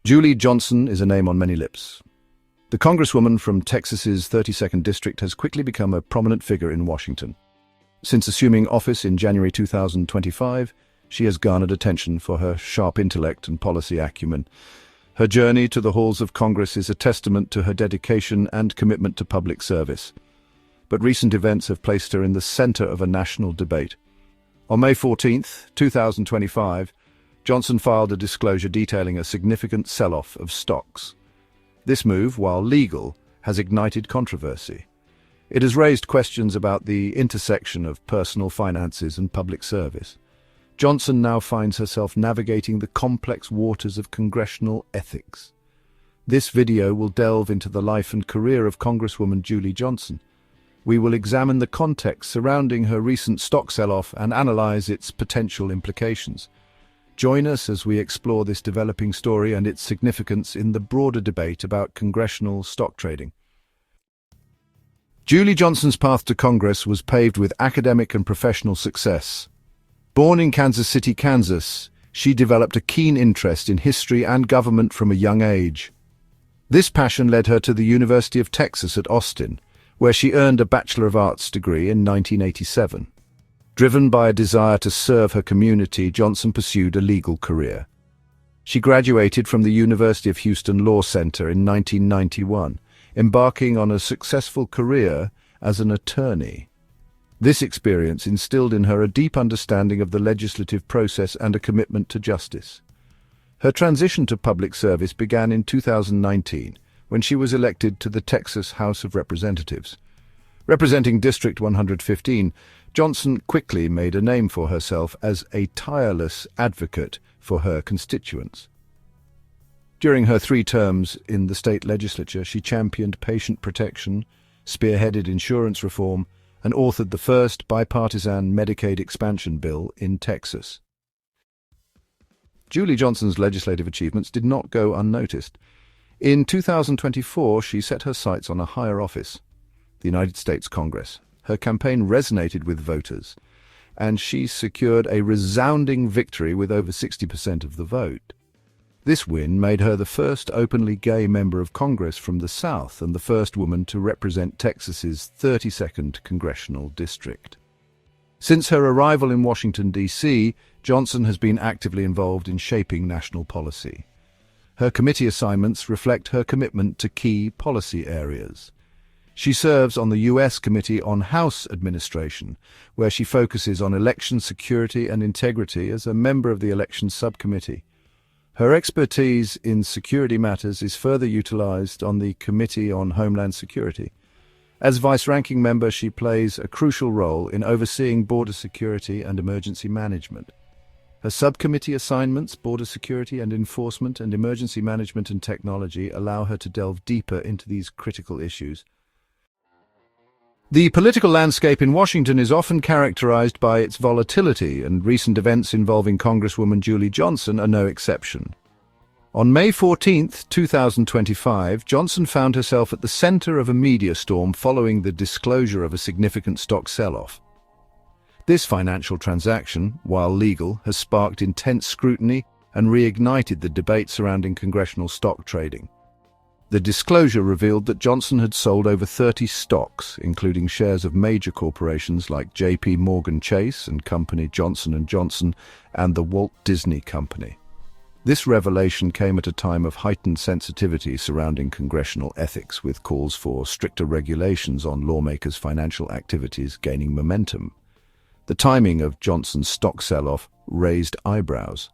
Julie Johnson is a name on many lips. The Congresswoman from Texas's 32nd District has quickly become a prominent figure in Washington. Since assuming office in January 2025, she has garnered attention for her sharp intellect and policy acumen. Her journey to the halls of Congress is a testament to her dedication and commitment to public service. But recent events have placed her in the center of a national debate. On May 14, 2025, Johnson filed a disclosure detailing a significant sell-off of stocks. This move, while legal, has ignited controversy. It has raised questions about the intersection of personal finances and public service. Johnson now finds herself navigating the complex waters of congressional ethics. This video will delve into the life and career of Congresswoman Julie Johnson. We will examine the context surrounding her recent stock sell-off and analyze its potential implications. Join us as we explore this developing story and its significance in the broader debate about congressional stock trading. Julie Johnson's path to Congress was paved with academic and professional success. Born in Kansas City, Kansas, she developed a keen interest in history and government from a young age. This passion led her to the University of Texas at Austin, where she earned a Bachelor of Arts degree in 1987. Driven by a desire to serve her community, Johnson pursued a legal career. She graduated from the University of Houston Law Center in 1991, embarking on a successful career as an attorney. This experience instilled in her a deep understanding of the legislative process and a commitment to justice. Her transition to public service began in 2019, when she was elected to the Texas House of Representatives. Representing District 115, Johnson quickly made a name for herself as a tireless advocate for her constituents. During her 3 terms in the state legislature, she championed patient protection, spearheaded insurance reform, and authored the first bipartisan Medicaid expansion bill in Texas. Julie Johnson's legislative achievements did not go unnoticed. In 2024, she set her sights on a higher office, the United States Congress. Her campaign resonated with voters, and she secured a resounding victory with over 60% of the vote. This win made her the first openly gay member of Congress from the South and the first woman to represent Texas's 32nd Congressional District. Since her arrival in Washington, D.C., Johnson has been actively involved in shaping national policy. Her committee assignments reflect her commitment to key policy areas. She serves on the U.S. Committee on House Administration, where she focuses on election security and integrity as a member of the Elections Subcommittee. Her expertise in security matters is further utilized on the Committee on Homeland Security. As vice-ranking member, she plays a crucial role in overseeing border security and emergency management. Her subcommittee assignments, border security and enforcement, and emergency management and technology, allow her to delve deeper into these critical issues. The political landscape in Washington is often characterized by its volatility, and recent events involving Congresswoman Julie Johnson are no exception. On May 14, 2025, Johnson found herself at the center of a media storm following the disclosure of a significant stock sell-off. This financial transaction, while legal, has sparked intense scrutiny and reignited the debate surrounding congressional stock trading. The disclosure revealed that Johnson had sold over 30 stocks, including shares of major corporations like J.P. Morgan Chase and Company, Johnson & Johnson, and the Walt Disney Company. This revelation came at a time of heightened sensitivity surrounding congressional ethics, with calls for stricter regulations on lawmakers' financial activities gaining momentum. The timing of Johnson's stock sell-off raised eyebrows.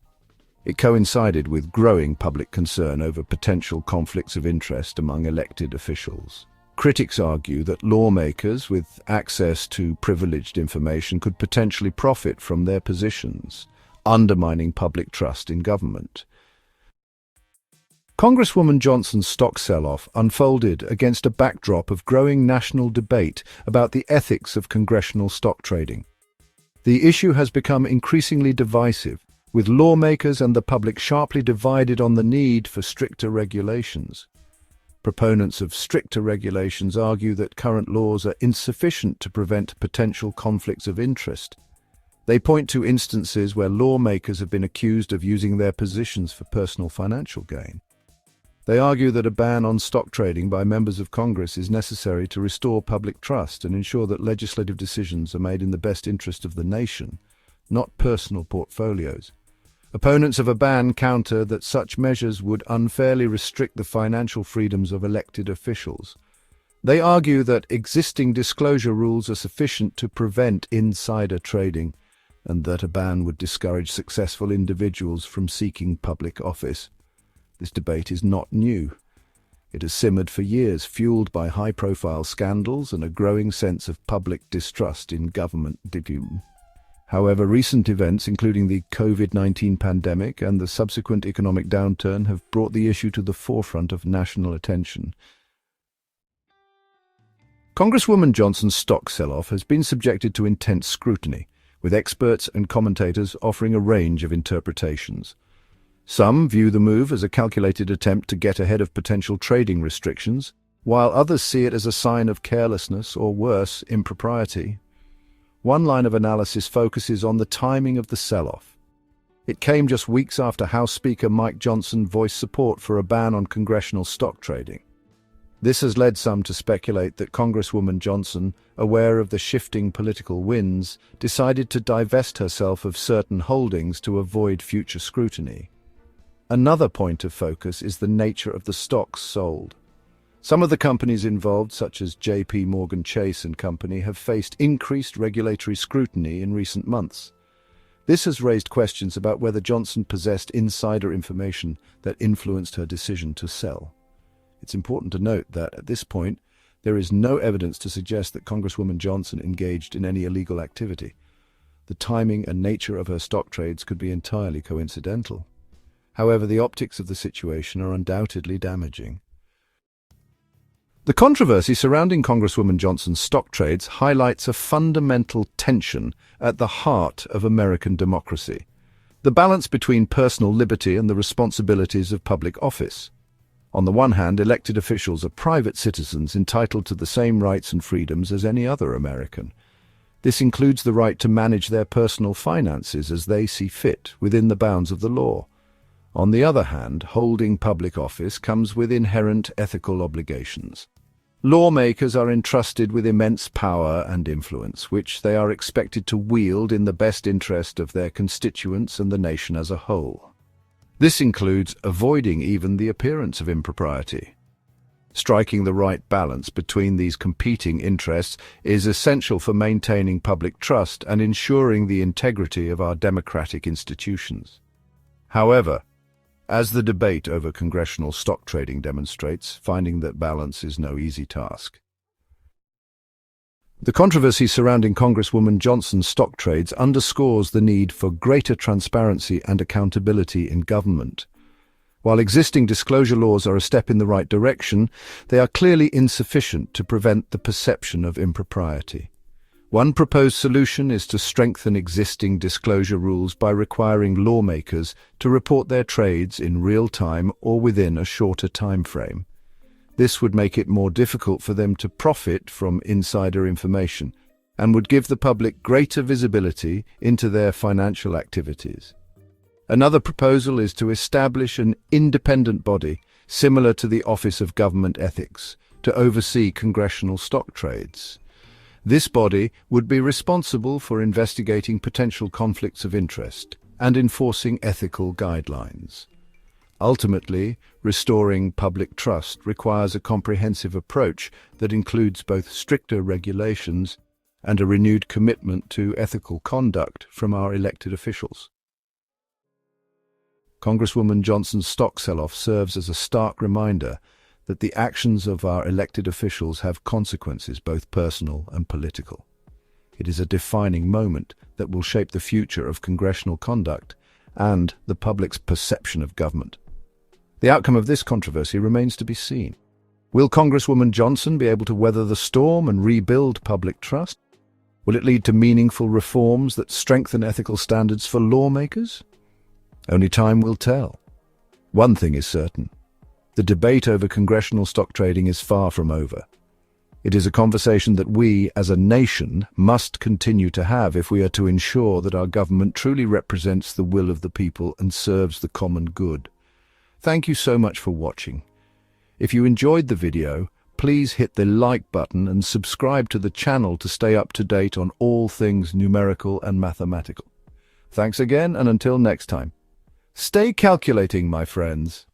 It coincided with growing public concern over potential conflicts of interest among elected officials. Critics argue that lawmakers with access to privileged information could potentially profit from their positions, undermining public trust in government. Congresswoman Johnson's stock sell-off unfolded against a backdrop of growing national debate about the ethics of congressional stock trading. The issue has become increasingly divisive, with lawmakers and the public sharply divided on the need for stricter regulations. Proponents of stricter regulations argue that current laws are insufficient to prevent potential conflicts of interest. They point to instances where lawmakers have been accused of using their positions for personal financial gain. They argue that a ban on stock trading by members of Congress is necessary to restore public trust and ensure that legislative decisions are made in the best interest of the nation, not personal portfolios. Opponents of a ban counter that such measures would unfairly restrict the financial freedoms of elected officials. They argue that existing disclosure rules are sufficient to prevent insider trading, and that a ban would discourage successful individuals from seeking public office. This debate is not new. It has simmered for years, fueled by high-profile scandals and a growing sense of public distrust in government. However, recent events, including the COVID-19 pandemic and the subsequent economic downturn, have brought the issue to the forefront of national attention. Congresswoman Johnson's stock sell-off has been subjected to intense scrutiny, with experts and commentators offering a range of interpretations. Some view the move as a calculated attempt to get ahead of potential trading restrictions, while others see it as a sign of carelessness or worse, impropriety. One line of analysis focuses on the timing of the sell-off. It came just weeks after House Speaker Mike Johnson voiced support for a ban on congressional stock trading. This has led some to speculate that Congresswoman Johnson, aware of the shifting political winds, decided to divest herself of certain holdings to avoid future scrutiny. Another point of focus is the nature of the stocks sold. Some of the companies involved, such as J.P. Morgan Chase and Company, have faced increased regulatory scrutiny in recent months. This has raised questions about whether Johnson possessed insider information that influenced her decision to sell. It's important to note that, at this point, there is no evidence to suggest that Congresswoman Johnson engaged in any illegal activity. The timing and nature of her stock trades could be entirely coincidental. However, the optics of the situation are undoubtedly damaging. The controversy surrounding Congresswoman Johnson's stock trades highlights a fundamental tension at the heart of American democracy: the balance between personal liberty and the responsibilities of public office. On the one hand, elected officials are private citizens entitled to the same rights and freedoms as any other American. This includes the right to manage their personal finances as they see fit within the bounds of the law. On the other hand, holding public office comes with inherent ethical obligations. Lawmakers are entrusted with immense power and influence, which they are expected to wield in the best interest of their constituents and the nation as a whole. This includes avoiding even the appearance of impropriety. Striking the right balance between these competing interests is essential for maintaining public trust and ensuring the integrity of our democratic institutions. However, as the debate over congressional stock trading demonstrates, finding that balance is no easy task. The controversy surrounding Congresswoman Johnson's stock trades underscores the need for greater transparency and accountability in government. While existing disclosure laws are a step in the right direction, they are clearly insufficient to prevent the perception of impropriety. One proposed solution is to strengthen existing disclosure rules by requiring lawmakers to report their trades in real time or within a shorter time frame. This would make it more difficult for them to profit from insider information and would give the public greater visibility into their financial activities. Another proposal is to establish an independent body, similar to the Office of Government Ethics, to oversee congressional stock trades. This body would be responsible for investigating potential conflicts of interest and enforcing ethical guidelines. Ultimately, restoring public trust requires a comprehensive approach that includes both stricter regulations and a renewed commitment to ethical conduct from our elected officials. Congresswoman Johnson's stock sell-off serves as a stark reminder that the actions of our elected officials have consequences, both personal and political. It is a defining moment that will shape the future of congressional conduct and the public's perception of government. The outcome of this controversy remains to be seen. Will Congresswoman Johnson be able to weather the storm and rebuild public trust? Will it lead to meaningful reforms that strengthen ethical standards for lawmakers? Only time will tell. One thing is certain: the debate over congressional stock trading is far from over. It is a conversation that we, as a nation, must continue to have if we are to ensure that our government truly represents the will of the people and serves the common good. Thank you so much for watching. If you enjoyed the video, please hit the like button and subscribe to the channel to stay up to date on all things numerical and mathematical. Thanks again, and until next time. Stay calculating, my friends.